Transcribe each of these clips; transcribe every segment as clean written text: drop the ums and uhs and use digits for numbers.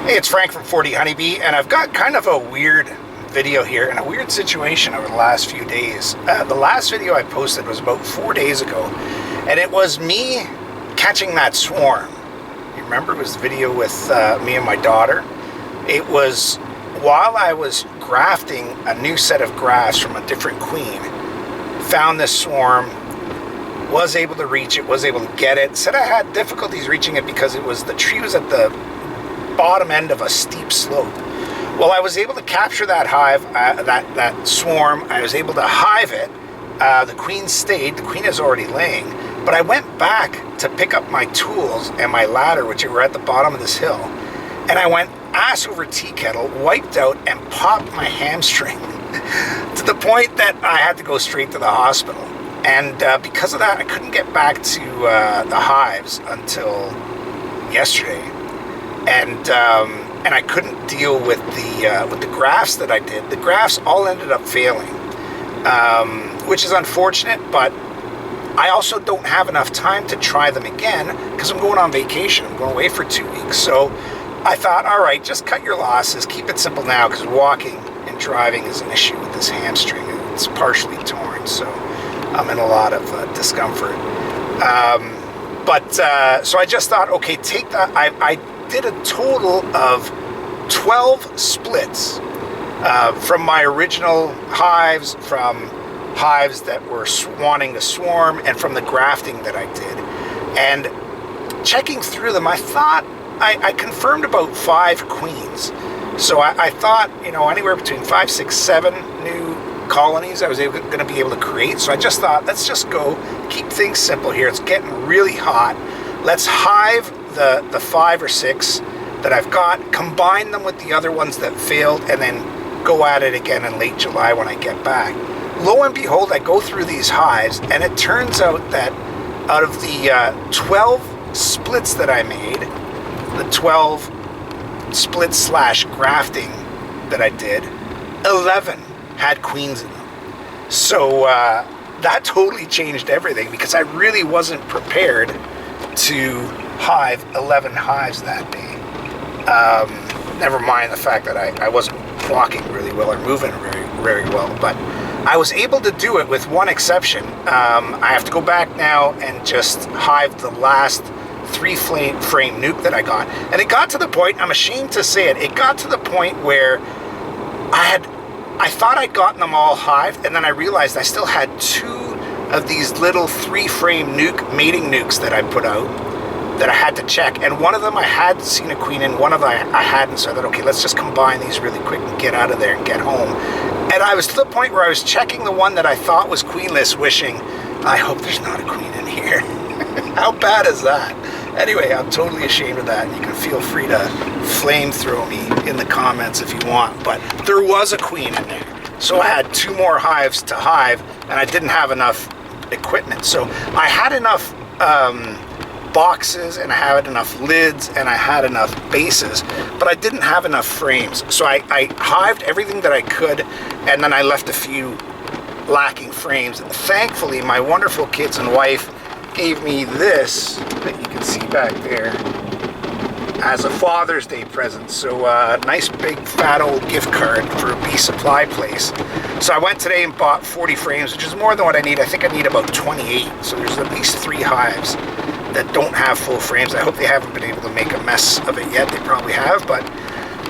Hey, it's Frank from 40 Honeybee, and I've got kind of a weird video here and a weird situation over the last few days. The last video I posted was about 4 days ago, and it was me catching that swarm. You remember, it was the video with me and my daughter. It was while I was grafting a new set of grafts from a different queen. Found this swarm, was able to reach it, was able to get it. Said I had difficulties reaching it because the tree was at the bottom end of a steep slope. Well, I was able to capture that hive, that swarm. I was able to hive it. The queen stayed. The queen is already laying. But I went back to pick up my tools and my ladder, which were at the bottom of this hill. And I went ass over tea kettle, wiped out, and popped my hamstring to the point that I had to go straight to the hospital. And because of that, I couldn't get back to the hives until yesterday. And I couldn't deal with the grafts that I did. The grafts all ended up failing, which is unfortunate, but I also don't have enough time to try them again because I'm going on vacation. I'm going away for 2 weeks. So I thought, all right, just cut your losses. Keep it simple now, because walking and driving is an issue with this hamstring. It's partially torn, so I'm in a lot of discomfort. So I just thought, okay, take that. I did a total of 12 splits from my original hives, from hives that were wanting to swarm, and from the grafting that I did. And checking through them, I thought I confirmed about 5 queens. So I thought, anywhere between 5, 6, 7 new colonies I was going to be able to create. So I just thought, let's just go keep things simple here. It's getting really hot. Let's hive the 5 or 6 that I've got, combine them with the other ones that failed, and then go at it again in late July when I get back. Lo and behold, I go through these hives, and it turns out that out of the 12 splits that I made, the 12 split / grafting that I did, 11 had queens in them. So that totally changed everything, because I really wasn't prepared to hive 11 hives that day. Never mind the fact that I wasn't walking really well or moving very, very well, but I was able to do it with one exception. I have to go back now and just hive the last 3-frame nuke that I got. And it got to the point, I'm ashamed to say it got to the point where I thought I'd gotten them all hived, and then I realized I still had 2 of these little 3-frame mating nukes that I put out that I had to check. And one of them I had seen a queen in, one of them I hadn't. So I thought, okay, let's just combine these really quick and get out of there and get home. And I was to the point where I was checking the one that I thought was queenless, wishing, I hope there's not a queen in here. How bad is that? Anyway, I'm totally ashamed of that. You can feel free to flame throw me in the comments if you want. But there was a queen in there. So I had 2 more hives to hive, and I didn't have enough equipment. So I had enough boxes, and I had enough lids, and I had enough bases, but I didn't have enough frames. So I hived everything that I could, and then I left a few lacking frames. And thankfully, my wonderful kids and wife gave me this that you can see back there as a Father's Day present. So a nice big fat old gift card for a bee supply place. So I went today and bought 40 frames, which is more than what I need. I think I need about 28. So there's at least 3 hives that don't have full frames. I hope they haven't been able to make a mess of it yet. They probably have, but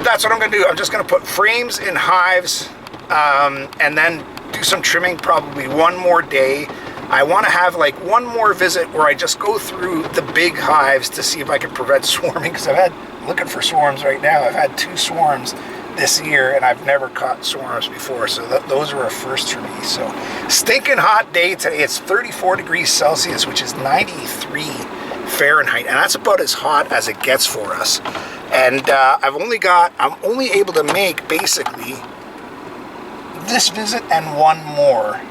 that's what I'm going to do. I'm just going to put frames in hives, and then do some trimming probably one more day. I want to have like one more visit where I just go through the big hives to see if I can prevent swarming, because I'm looking for swarms right now. I've had 2 swarms this year, and I've never caught swarms before, so those are a first for me. So stinking hot day today. It's 34 degrees Celsius, which is 93 Fahrenheit, and that's about as hot as it gets for us. And I'm only able to make basically this visit and one more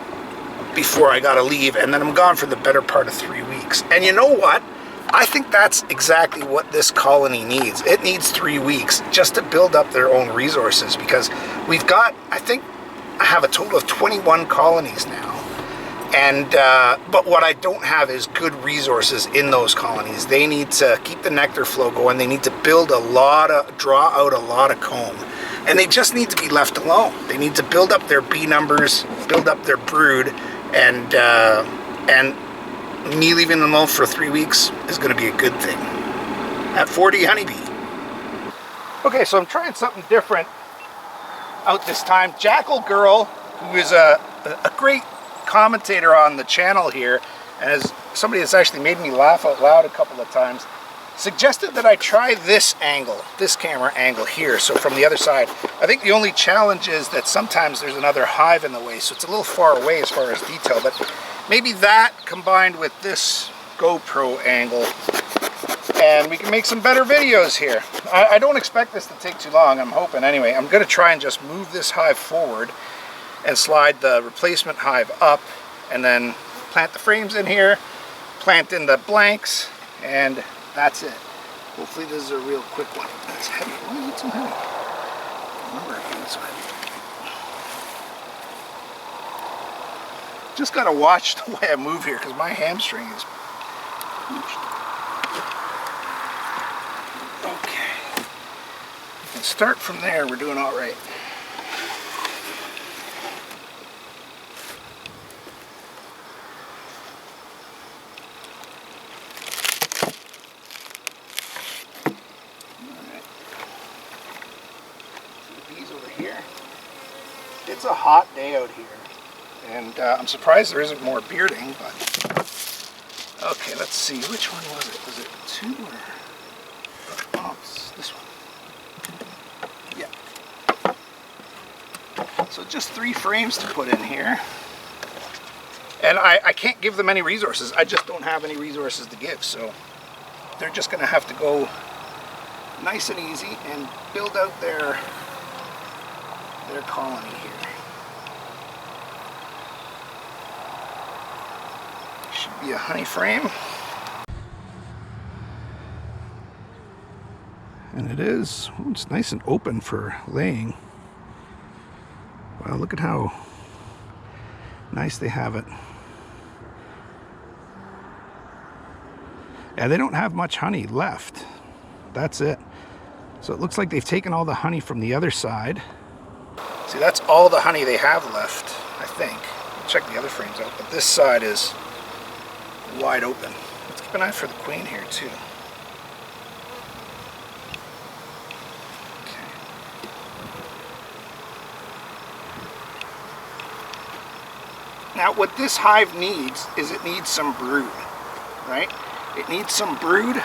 before I gotta leave, and then I'm gone for the better part of 3 weeks. And you know what? I think that's exactly what this colony needs. It needs 3 weeks just to build up their own resources, because we've got, I think I have a total of 21 colonies now. And but what I don't have is good resources in those colonies. They need to keep the nectar flow going. They need to draw out a lot of comb, and they just need to be left alone. They need to build up their bee numbers, build up their brood, and me leaving them alone for 3 weeks is going to be a good thing. At 40 honeybee. Okay, so I'm trying something different out this time. Jackal Girl, who is a great commentator on the channel here, and is somebody that's actually made me laugh out loud a couple of times, suggested that I try this angle, this camera angle here, so from the other side. I think the only challenge is that sometimes there's another hive in the way, so it's a little far away as far as detail, but maybe that combined with this GoPro angle, and we can make some better videos here. I don't expect this to take too long, I'm hoping anyway. I'm going to try and just move this hive forward and slide the replacement hive up, and then plant the frames in here, plant in the blanks, and that's it. Hopefully this is a real quick one. That's heavy. Why is it so heavy? I remember it being so heavy. Just gotta watch the way I move here because my hamstring is pooched. Okay. We can start from there. We're doing all right. It's a hot day out here, and I'm surprised there isn't more bearding, but okay, let's see, which one was it? Was it 2 or oh, it's this one? Yeah. So just 3 frames to put in here, and I can't give them any resources. I just don't have any resources to give, so they're just gonna have to go nice and easy and build out their colony here. Should be a honey frame. And it is. Oh, it's nice and open for laying. Wow, look at how nice they have it. Yeah, they don't have much honey left. That's it. So it looks like they've taken all the honey from the other side. See, that's all the honey they have left, I think. I'll check the other frames out, but this side is wide open. Let's keep an eye for the queen here, too. Okay. Now, what this hive needs is it needs some brood, right? It needs some brood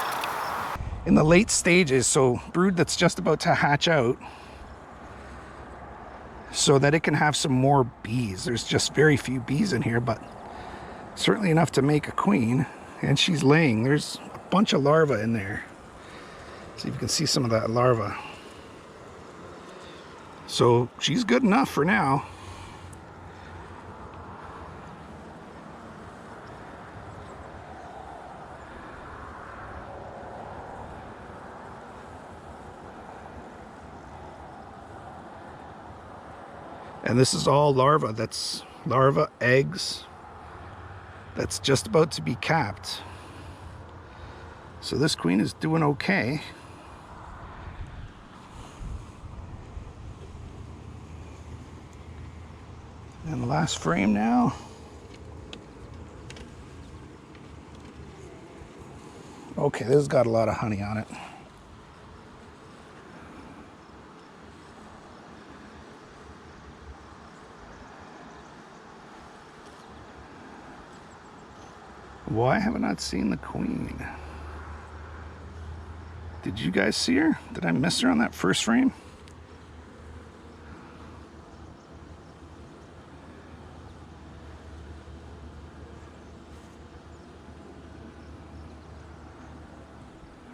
in the late stages, so brood that's just about to hatch out, so that it can have some more bees. There's just very few bees in here, but certainly enough to make a queen, and she's laying. There's a bunch of larvae in there. See if you can see some of that larva. So she's good enough for now. And this is all larva. That's larva, eggs. That's just about to be capped. So this queen is doing okay. And the last frame now. Okay, this has got a lot of honey on it. Why have I not seen the queen? Did you guys see her? Did I miss her on that first frame?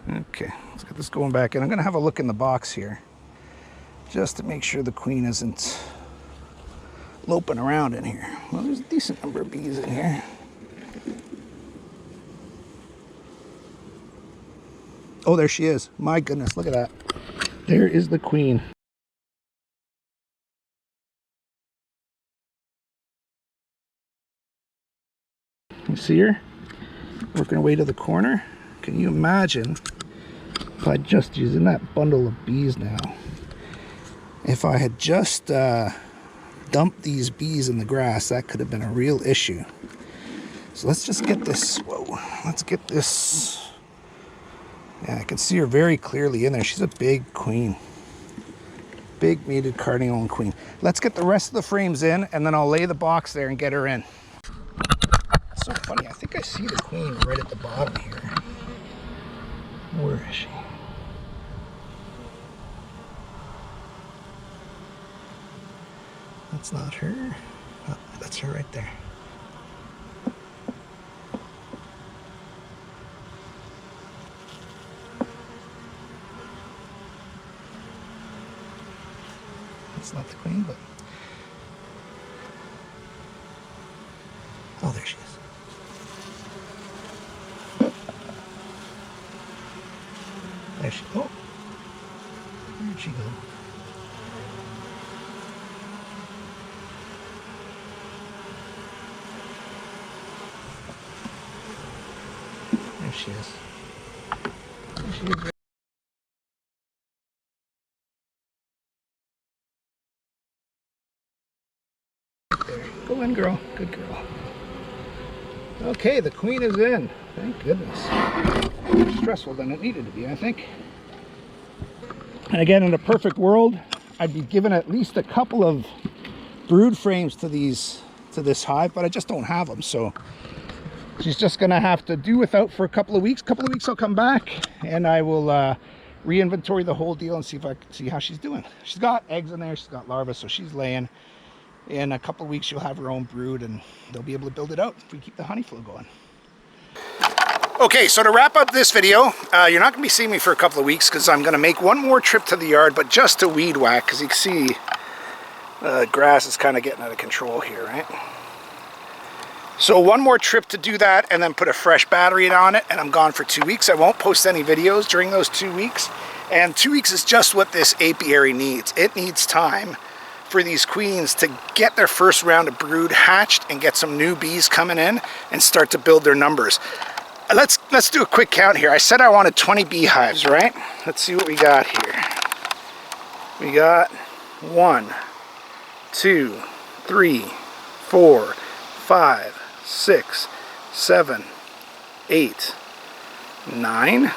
Okay, let's get this going back in. I'm gonna have a look in the box here just to make sure the queen isn't loping around in here. Well, there's a decent number of bees in here. Oh, there she is. My goodness, look at that. There is the queen. You see her working her way to the corner? Can you imagine if I just using that bundle of bees now? If I had just dumped these bees in the grass, that could have been a real issue. So let's just get this, whoa, let's get this. Yeah, I can see her very clearly in there. She's a big queen. Big mated cardinal queen. Let's get the rest of the frames in, and then I'll lay the box there and get her in. It's so funny, I think I see the queen right at the bottom here. Where is she? That's not her. Oh, that's her right there. It's not the queen, but oh, there she is. There she goes. Oh, where'd she go? There she is. There she is. There. Go in, girl. Good girl. Okay, the queen is in. Thank goodness. More stressful than it needed to be, I think. And again, in a perfect world, I'd be given at least a couple of brood frames to this hive, but I just don't have them. So she's just gonna have to do without for a couple of weeks. I'll come back and I will re-inventory the whole deal and see if I can see how she's doing. She's got eggs in there, she's got larvae, so she's laying. In a couple of weeks, she'll have her own brood and they'll be able to build it out if we keep the honey flow going. Okay, so to wrap up this video, you're not going to be seeing me for a couple of weeks because I'm going to make one more trip to the yard, but just to weed whack, because you can see grass is kind of getting out of control here, right? So one more trip to do that and then put a fresh battery on it, and I'm gone for 2 weeks. I won't post any videos during those 2 weeks, and 2 weeks is just what this apiary needs. It needs time for these queens to get their first round of brood hatched and get some new bees coming in and start to build their numbers. Let's do a quick count here. I said I wanted 20 beehives, right? Let's see what we got here. We got 1, 2, 3, 4, 5, 6, 7, 8, 9,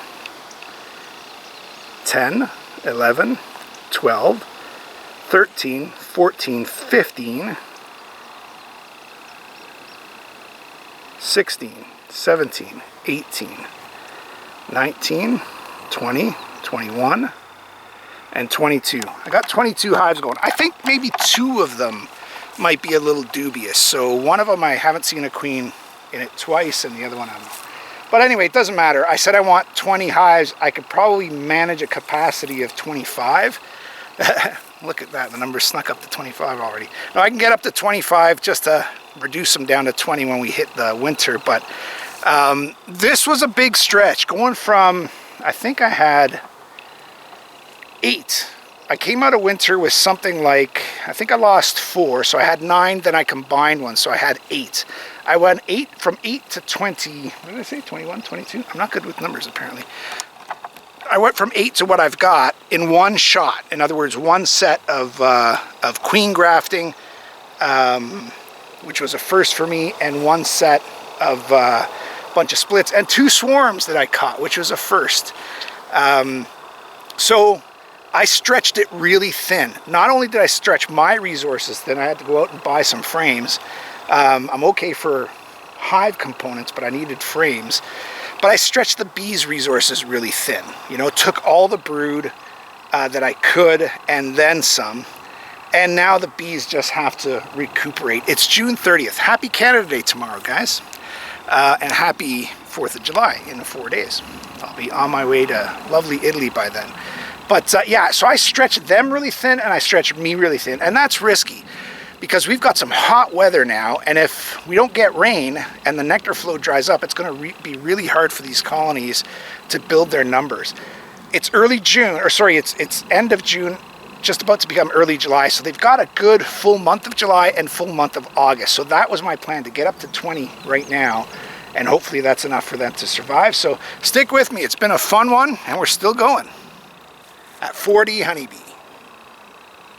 10, 11, 12, 13, 14, 15, 16, 17, 18, 19, 20, 21, and 22. I got 22 hives going. I think maybe 2 of them might be a little dubious. So one of them I haven't seen a queen in it twice, and the other one I don't know. But anyway, it doesn't matter. I said I want 20 hives. I could probably manage a capacity of 25. Look at that, the number snuck up to 25 already. Now I can get up to 25 just to reduce them down to 20 when we hit the winter, but this was a big stretch. Going from, I think I had 8. I came out of winter with something like, I think I lost 4, so I had 9, then I combined 1, so I had 8. I went from 8 to 20, what did I say, 21, 22? I'm not good with numbers apparently. I went from 8 to what I've got in one shot. In other words, one set of queen grafting, which was a first for me, and one set of bunch of splits, and 2 swarms that I caught, which was a first. So I stretched it really thin. Not only did I stretch my resources thin, I had to go out and buy some frames. I'm okay for hive components, but I needed frames. But I stretched the bees' resources really thin. You know, took all the brood that I could and then some. And now the bees just have to recuperate. It's June 30th. Happy Canada Day tomorrow, guys. And happy 4th of July in 4 days. I'll be on my way to lovely Italy by then. But yeah, so I stretched them really thin and I stretched me really thin. And that's risky because we've got some hot weather now. And if we don't get rain and the nectar flow dries up, it's going to be really hard for these colonies to build their numbers. It's early June, or sorry, it's end of June, just about to become early July, so they've got a good full month of July and full month of August. So that was my plan, to get up to 20 right now, and hopefully that's enough for them to survive. So stick with me, it's been a fun one, and we're still going at 40 honeybee.